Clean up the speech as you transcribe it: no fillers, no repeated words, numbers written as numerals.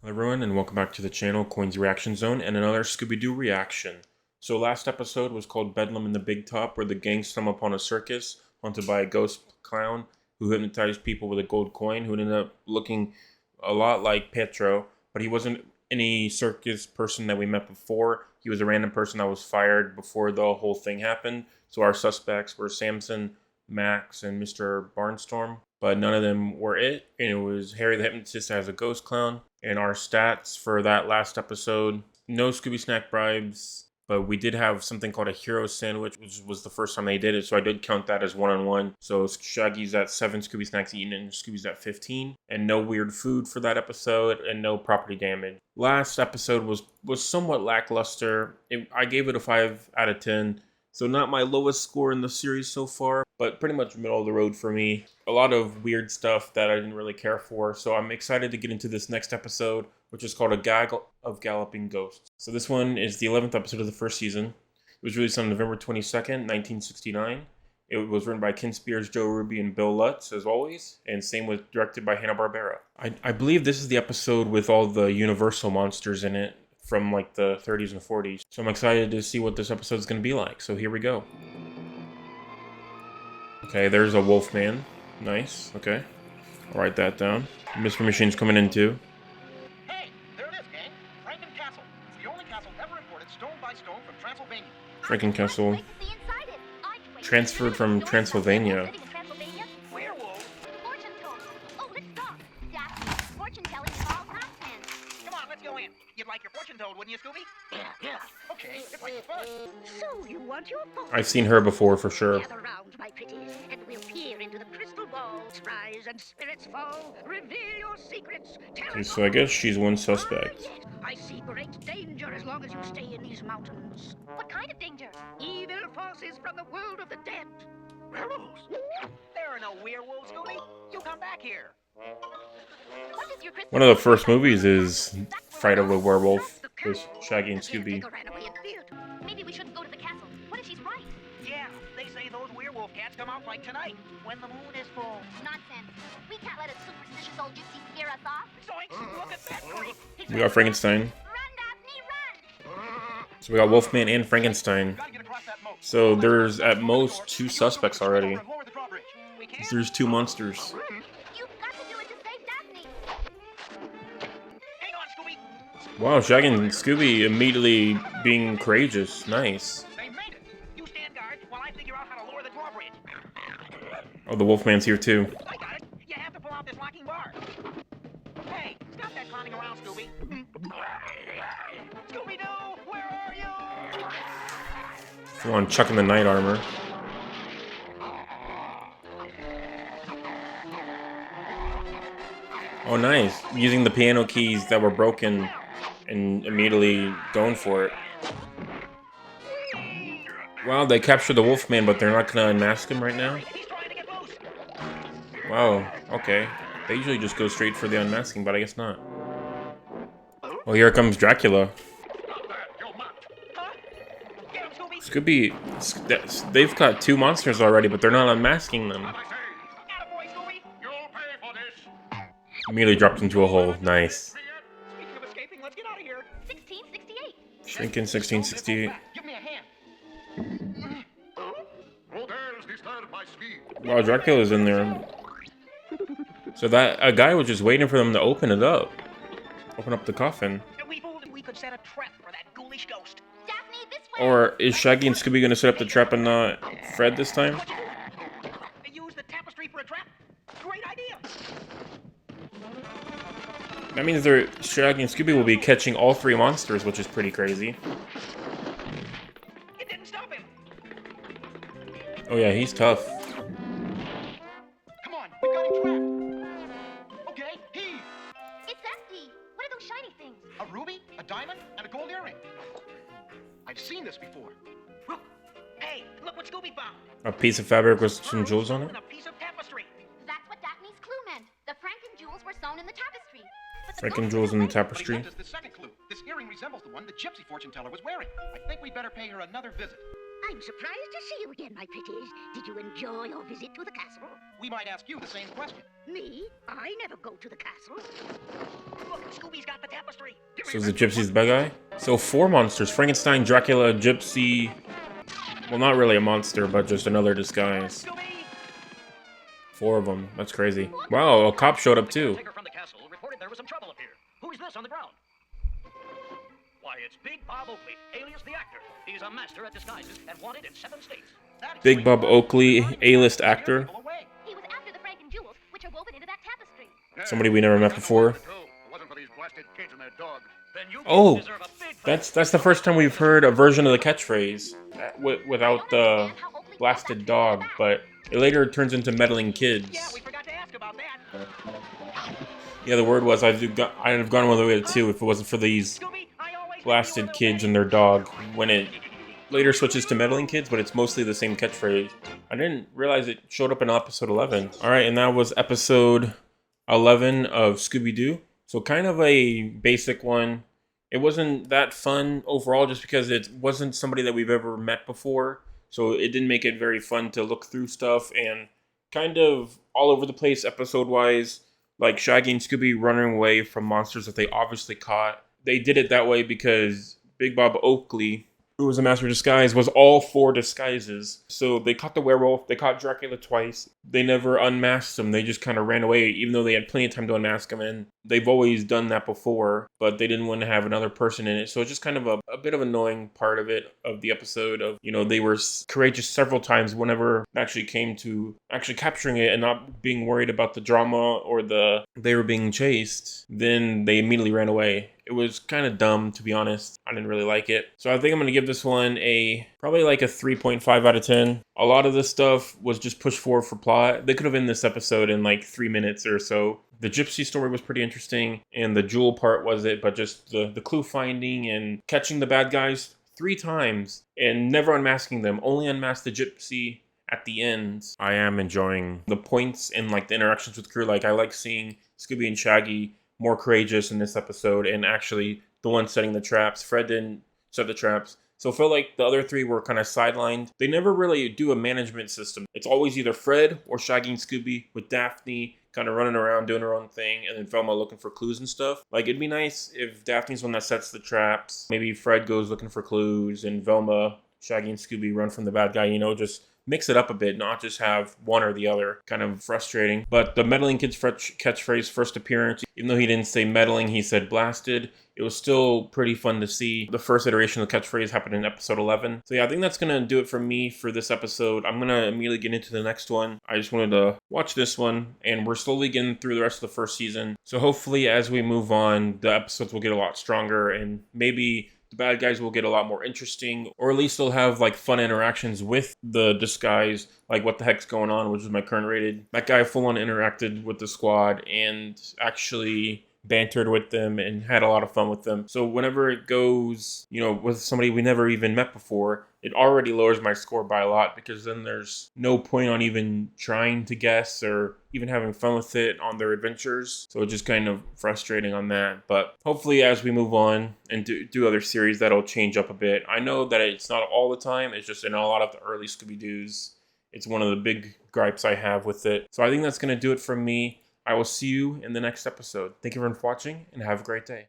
Hello everyone and welcome back to the channel, Coin's Reaction Zone, and another Scooby-Doo reaction. So last episode was called Bedlam in the Big Top, where the gang stumbled upon a circus haunted by a ghost clown who hypnotized people with a gold coin, who ended up looking a lot like Petro, but he wasn't any circus person that we met before. He was a random person that was fired before the whole thing happened. So our suspects were Samson, Max, and Mr. Barnstorm, but none of them were it. And it was Harry the Hypnotist as a ghost clown. And our stats for that last episode: no Scooby Snack bribes, but we did have something called a hero sandwich, which was the first time they did it, so I did count that as 1-on-1. So Shaggy's at 7 Scooby Snacks eaten, and Scooby's at 15. And no weird food for that episode, and no property damage. Last episode was somewhat lackluster. I gave it a 5 out of 10. So not my lowest score in the series so far, but pretty much middle of the road for me. A lot of weird stuff that I didn't really care for, so I'm excited to get into this next episode, which is called A Gaggle of Galloping Ghosts. So this one is the 11th episode of the first season. It was released on November 22nd, 1969. It was written by Ken Spears, Joe Ruby, and Bill Lutz, as always, and same with directed by Hanna-Barbera. I believe this is the episode with all the Universal monsters in it, from like the 30s and 40s. So I'm excited to see what this episode is going to be like. So here we go. Okay, there's a Wolfman. Nice. Okay. I'll write that down. Mystery Machine's coming in too. Hey, there it is, gang. Franken-Castle. It's the only castle ever imported stone by stone from Transylvania. Franken-Castle. Transferred from Transylvania. Werewolves? Fortune told. Oh, let's talk. Daphne, fortune telling is all nonsense. Come on, let's go in. You'd like your fortune told, wouldn't you, Scooby? Yeah. Okay, it's like fun. So you want your fortune? I've seen her before for sure. Gather round, my pretties, and we'll peer into the crystal balls. Rise and spirits fall. Reveal your secrets. Tell Okay, us so I all. guess she's one suspect. Yes, I see great danger as long as you stay in these mountains. What kind of danger? Evil forces from the world of the dead. Werewolves? There are no werewolves, Scooby. You come back here. What is your crystal One of the ball? first movies is Fight of a Werewolf with Shaggy and Scooby. Maybe we shouldn't go to the castle. What if she's right? Yeah, they say those werewolf cats come out like tonight, when the moon is full. Nonsense. We can't let a superstitious old gypsy scare us off. Zoinks! Look at that creep! We got Frankenstein. Run, Daphne, run! So we got Wolfman and Frankenstein. Gotta get across that moat. So there's at most 2 suspects already. Lower the drawbridge. We can. There's 2 monsters. You've got to do it to save Daphne. Hang on, Scooby. Wow, Shaggy and Scooby immediately being courageous. Nice. They made it. You stand guard while I figure out how to lower the drawbridge. Oh, the Wolfman's here too. I got it. You have to pull out this locking bar. Hey, stop that clowning around, Scooby. Scooby-Doo, where are you? Come on, chucking the knight armor. Oh, nice. Using the piano keys that were broken and immediately going for it. Wow, they captured the Wolfman, but they're not gonna unmask him right now? He's trying to get loose. Wow, okay. They usually just go straight for the unmasking, but I guess not. Oh, here comes Dracula. Huh? Get him, Scooby. Scooby, they've got 2 monsters already, but they're not unmasking them. Attaboy, Scooby. You'll pay for this. Immediately dropped into a hole. Nice. Speaking of escaping, let's get out of here. 1668. Shrinking 1668. Give me a hand. Wow, Dracula's in there. So that a guy was just waiting for them to open it up. Open up the coffin. We could set a trap for that ghoulish ghost. Daphne, this way. Or is Shaggy and Scooby gonna set up the trap and not Fred this time? Use the tapestry for a trap. Great idea. That means Shaggy and Scooby will be catching all 3 monsters, which is pretty crazy. It didn't stop him. Oh yeah, he's tough. Come on, we got him trapped. Okay, heave. It's empty. What are those shiny things? A ruby, a diamond, and a gold earring. I've seen this before. Look. Hey, look what Scooby found. A piece of fabric with some jewels on it. And a piece of tapestry. That's what Daphne's clue meant. The Franken jewels were sewn in the tapestry. But the Franken ghost jewels in the isn't But he tapestry. left us the second clue. This earring resembles the one the gypsy fortune teller was wearing. I think we'd better pay her another visit. I'm surprised to see you again, my pretties. Did you enjoy your visit to the castle? We might ask you the same question. Me? I never go to the castle. Look, Scooby's got the tapestry. So the gypsy's the bad guy? So 4 monsters. Frankenstein, Dracula, gypsy. Well, not really a monster, but just another disguise. 4 of them. That's crazy. Wow, a cop showed up too. From the castle reported there was some trouble up here. Who is this on the ground? Why, it's Big Bob Oakley, alias the actor. He's a master at disguises and wanted in 7 states. Big Bob Oakley, A-list actor. He was after the Franken jewels, which are woven into that tapestry. Somebody we never met before. Oh, that's the first time we've heard a version of the catchphrase without the blasted dog, but it later turns into meddling kids. Yeah, we forgot to ask about that. Yeah, the word was I'd have gone all the way to 2 if it wasn't for these Scooby, I always blasted kids and their dog. When it later switches to meddling kids, but it's mostly the same catchphrase. I didn't realize it showed up in episode 11. All right, and that was episode 11 of Scooby-Doo. So kind of a basic one. It wasn't that fun overall just because it wasn't somebody that we've ever met before. So it didn't make it very fun to look through stuff, and kind of all over the place episode-wise. Like Shaggy and Scooby running away from monsters that they obviously caught. They did it that way because Big Bob Oakley, who was a master of disguise, was all 4 disguises. So they caught the werewolf, they caught Dracula twice. They never unmasked him, they just kind of ran away, even though they had plenty of time to unmask him. And they've always done that before, but they didn't want to have another person in it. So it's just kind of a bit of an annoying part of it, of the episode of, you know, they were courageous several times whenever it actually came to actually capturing it and not being worried about the drama or they were being chased. Then they immediately ran away. It was kind of dumb, to be honest. I didn't really like it. So I think I'm going to give this one probably like a 3.5 out of 10. A lot of this stuff was just pushed forward for plot. They could have ended this episode in like 3 minutes or so. The gypsy story was pretty interesting, and the jewel part was it, but just the clue finding and catching the bad guys 3 times and never unmasking them, only unmask the gypsy at the end. I am enjoying the points and like the interactions with crew. Like I like seeing Scooby and Shaggy more courageous in this episode, and actually the one setting the traps. Fred didn't set the traps. So I felt like the other 3 were kind of sidelined. They never really do a management system. It's always either Fred or Shaggy and Scooby, with Daphne kind of running around doing her own thing, and then Velma looking for clues and stuff. Like, it'd be nice if Daphne's one that sets the traps. Maybe Fred goes looking for clues, and Velma, Shaggy, and Scooby run from the bad guy, you know, just mix it up a bit, not just have one or the other. Kind of frustrating. But the Meddling Kid's catchphrase first appearance, even though he didn't say meddling, he said blasted. It was still pretty fun to see. The first iteration of the catchphrase happened in episode 11. So yeah, I think that's going to do it for me for this episode. I'm going to immediately get into the next one. I just wanted to watch this one, and we're slowly getting through the rest of the first season. So hopefully as we move on, the episodes will get a lot stronger, and maybe the bad guys will get a lot more interesting, or at least they'll have like fun interactions with the disguise, like what the heck's going on, which is my current rated. That guy full on interacted with the squad and actually bantered with them and had a lot of fun with them. So whenever it goes, you know, with somebody we never even met before, it already lowers my score by a lot, because then there's no point on even trying to guess or even having fun with it on their adventures. So it's just kind of frustrating on that. But hopefully as we move on and do other series, that'll change up a bit. I know that it's not all the time. It's just in a lot of the early Scooby-Doos. It's one of the big gripes I have with it. So I think that's going to do it from me. I will see you in the next episode. Thank you everyone for watching, and have a great day.